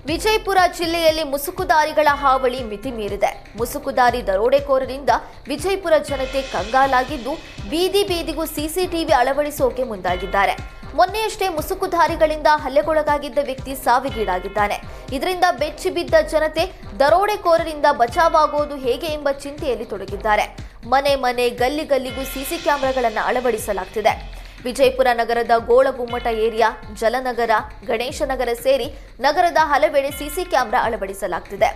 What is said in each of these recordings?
ವಿಜಯಪುರ ಜಿಲ್ಲೆಯಲ್ಲಿ ಮುಸುಕುದಾರಿಗಳ ಹಾವಳಿ ಮಿತಿ ಮೀರಿದೆ. ಮುಸುಕುದಾರಿ ದರೋಡೆಕೋರರಿಂದ ವಿಜಯಪುರ ಜನತೆ ಕಂಗಾಲಾಗಿದ್ದು, ಬೀದಿ ಬೀದಿಗೂ ಸಿಸಿಟಿವಿ ಅಳವಡಿಸೋಕೆ ಮುಂದಾಗಿದ್ದಾರೆ. ಮೊನ್ನೆಯಷ್ಟೇ ಮುಸುಕುಧಾರಿಗಳಿಂದ ಹಲ್ಲೆಗೊಳಗಾಗಿದ್ದ ವ್ಯಕ್ತಿ ಸಾವಿಗೀಡಾಗಿದ್ದಾನೆ. ಇದರಿಂದ ಬೆಚ್ಚಿ ಬಿದ್ದ ಜನತೆ ದರೋಡೆಕೋರರಿಂದ ಬಚಾವಾಗುವುದು ಹೇಗೆ ಎಂಬ ಚಿಂತೆಯಲ್ಲಿ ತೊಡಗಿದ್ದಾರೆ. ಮನೆ ಮನೆ ಗಲ್ಲಿ ಗಲ್ಲಿಗೂ ಸಿಸಿ ಕ್ಯಾಮೆರಾಗಳನ್ನು ಅಳವಡಿಸಲಾಗುತ್ತಿದೆ. ವಿಜಯಪುರ ನಗರದ ಗೋಳಗುಮ್ಮಟ ಏರಿಯಾ, ಜಲನಗರ, ಗಣೇಶನಗರ ಸೇರಿ ನಗರದ ಹಲವೆಡೆ ಸಿಸಿ ಕ್ಯಾಮೆರಾ ಅಳವಡಿಸಲಾಗುತ್ತಿದೆ.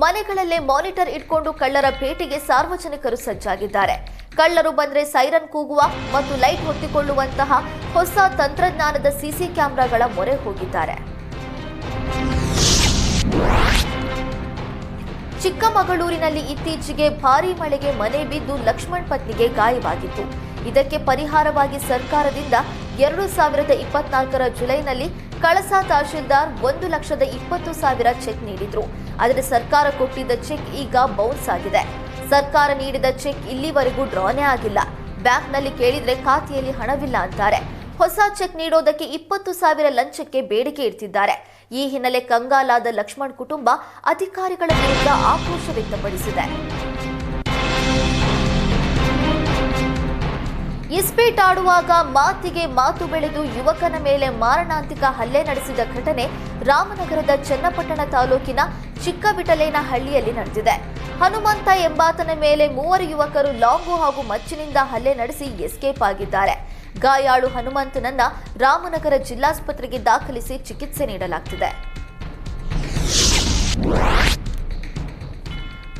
ಮನೆಗಳಲ್ಲೇ ಮಾನಿಟರ್ ಇಟ್ಕೊಂಡು ಕಳ್ಳರ ಭೇಟಿಗೆ ಸಾರ್ವಜನಿಕರು ಸಜ್ಜಾಗಿದ್ದಾರೆ. ಕಳ್ಳರು ಬಂದ್ರೆ ಸೈರನ್ ಕೂಗುವ ಮತ್ತು ಲೈಟ್ ಹೊತ್ತಿಕೊಳ್ಳುವಂತಹ ಹೊಸ ತಂತ್ರಜ್ಞಾನದ ಸಿಸಿ ಕ್ಯಾಮೆರಾಗಳ ಮೊರೆ ಹೋಗಿದ್ದಾರೆ. ಚಿಕ್ಕಮಗಳೂರಿನಲ್ಲಿ ಇತ್ತೀಚೆಗೆ ಭಾರೀ ಮಳೆಗೆ ಮನೆ ಬಿದ್ದು ಲಕ್ಷ್ಮಣ್ ಪತ್ನಿಗೆ ಗಾಯವಾಗಿತ್ತು. ಇದಕ್ಕೆ ಪರಿಹಾರವಾಗಿ ಸರ್ಕಾರದಿಂದ 2024 ಜುಲೈನಲ್ಲಿ ಕಳಸಾ ತಹಶೀಲ್ದಾರ್ 1,20,000 ಚೆಕ್ ನೀಡಿದ್ರು. ಆದರೆ ಸರ್ಕಾರ ಕೊಟ್ಟಿದ್ದ ಚೆಕ್ ಈಗ ಬೌನ್ಸ್ ಆಗಿದೆ. ಸರ್ಕಾರ ನೀಡಿದ ಚೆಕ್ ಇಲ್ಲಿವರೆಗೂ ಡ್ರಾನೇ ಆಗಿಲ್ಲ. ಬ್ಯಾಂಕ್ನಲ್ಲಿ ಕೇಳಿದ್ರೆ ಖಾತೆಯಲ್ಲಿ ಹಣವಿಲ್ಲ ಅಂತಾರೆ. ಹೊಸ ಚೆಕ್ ನೀಡೋದಕ್ಕೆ 20,000 ಲಂಚಕ್ಕೆ ಬೇಡಿಕೆ ಇಡ್ತಿದ್ದಾರೆ. ಈ ಹಿನ್ನೆಲೆ ಕಂಗಾಲಾದ ಲಕ್ಷ್ಮಣ್ ಕುಟುಂಬ ಅಧಿಕಾರಿಗಳ ವಿರುದ್ಧ ಆಕ್ರೋಶ ವ್ಯಕ್ತಪಡಿಸಿದೆ. ಇಸ್ಪೀಟ್ ಆಡುವಾಗ ಮಾತಿಗೆ ಮಾತು ಬೆಳೆದು ಯುವಕನ ಮೇಲೆ ಮಾರಣಾಂತಿಕ ಹಲ್ಲೆ ನಡೆಸಿದ ಘಟನೆ ರಾಮನಗರದ ಚನ್ನಪಟ್ಟಣ ತಾಲೂಕಿನ ಚಿಕ್ಕವಿಟಲೇನಹಳ್ಳಿಯಲ್ಲಿ ನಡೆದಿದೆ. ಹನುಮಂತ ಎಂಬಾತನ ಮೇಲೆ 3 ಯುವಕರು ಲಾಂಗು ಹಾಗೂ ಮಚ್ಚಿನಿಂದ ಹಲ್ಲೆ ನಡೆಸಿ ಎಸ್ಕೇಪ್ ಆಗಿದ್ದಾರೆ. ಗಾಯಾಳು ಹನುಮಂತನನ್ನ ರಾಮನಗರ ಜಿಲ್ಲಾಸ್ಪತ್ರೆಗೆ ದಾಖಲಿಸಿ ಚಿಕಿತ್ಸೆ ನೀಡಲಾಗುತ್ತಿದೆ.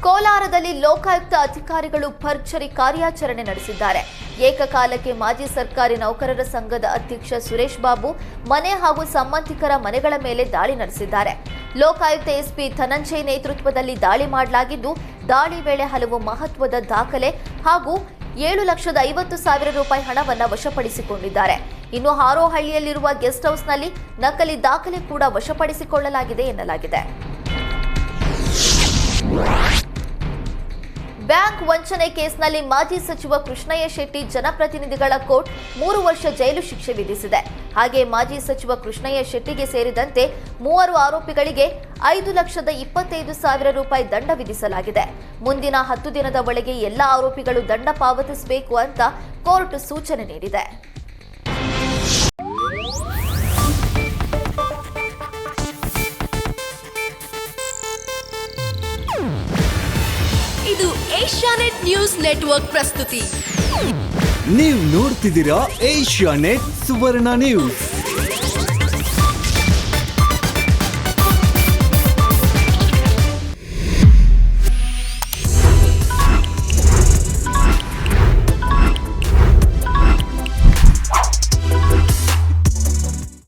ಕೋಲಾರದಲ್ಲಿ ಲೋಕಾಯುಕ್ತ ಅಧಿಕಾರಿಗಳು ಭರ್ಜರಿ ಕಾರ್ಯಾಚರಣೆ ನಡೆಸಿದ್ದಾರೆ. ಏಕಕಾಲಕ್ಕೆ ಮಾಜಿ ಸರ್ಕಾರಿ ನೌಕರರ ಸಂಘದ ಅಧ್ಯಕ್ಷ ಸುರೇಶ್ ಬಾಬು ಮನೆ ಹಾಗೂ ಸಂಬಂಧಿಕರ ಮನೆಗಳ ಮೇಲೆ ದಾಳಿ ನಡೆಸಿದ್ದಾರೆ. ಲೋಕಾಯುಕ್ತ ಎಸ್ಪಿ ಧನಂಜಯ್ ನೇತೃತ್ವದಲ್ಲಿ ದಾಳಿ ಮಾಡಲಾಗಿದ್ದು, ದಾಳಿ ವೇಳೆ ಹಲವು ಮಹತ್ವದ ದಾಖಲೆ ಹಾಗೂ 7,50,000 ರೂಪಾಯಿ ಹಣವನ್ನು ವಶಪಡಿಸಿಕೊಂಡಿದ್ದಾರೆ. ಇನ್ನು ಹಾರೋಹಳ್ಳಿಯಲ್ಲಿರುವ ಗೆಸ್ಟ್ ಹೌಸ್ನಲ್ಲಿ ನಕಲಿ ದಾಖಲೆ ಕೂಡ ವಶಪಡಿಸಿಕೊಳ್ಳಲಾಗಿದೆ ಎನ್ನಲಾಗಿದೆ. ಬ್ಯಾಂಕ್ ವಂಚನೆ ಕೇಸ್ನಲ್ಲಿ ಮಾಜಿ ಸಚಿವ ಕೃಷ್ಣಯ್ಯ ಶೆಟ್ಟಿ ಜನಪ್ರತಿನಿಧಿಗಳ ಕೋರ್ಟ್ 3 ವರ್ಷ ಜೈಲು ಶಿಕ್ಷೆ ವಿಧಿಸಿದೆ. ಹಾಗೆ ಮಾಜಿ ಸಚಿವ ಕೃಷ್ಣಯ್ಯ ಶೆಟ್ಟಿಗೆ ಸೇರಿದಂತೆ 3 ಆರೋಪಿಗಳಿಗೆ 5,25,000 ರೂಪಾಯಿ ದಂಡ ವಿಧಿಸಲಾಗಿದೆ. ಮುಂದಿನ 10 ದಿನದ ಒಳಗೆ ಎಲ್ಲ ಆರೋಪಿಗಳು ದಂಡ ಪಾವತಿಸಬೇಕು ಅಂತ ಕೋರ್ಟ್ ಸೂಚನೆ ನೀಡಿದೆ. ಇದು ಏಷ್ಯಾನೆಟ್ ನ್ಯೂಸ್ ನೆಟ್ವರ್ಕ್ ಪ್ರಸ್ತುತಿ. ನೀವು ನೋಡ್ತಿದ್ದೀರಾ ಏಷ್ಯಾನೆಟ್ ಸುವರ್ಣ ನ್ಯೂಸ್.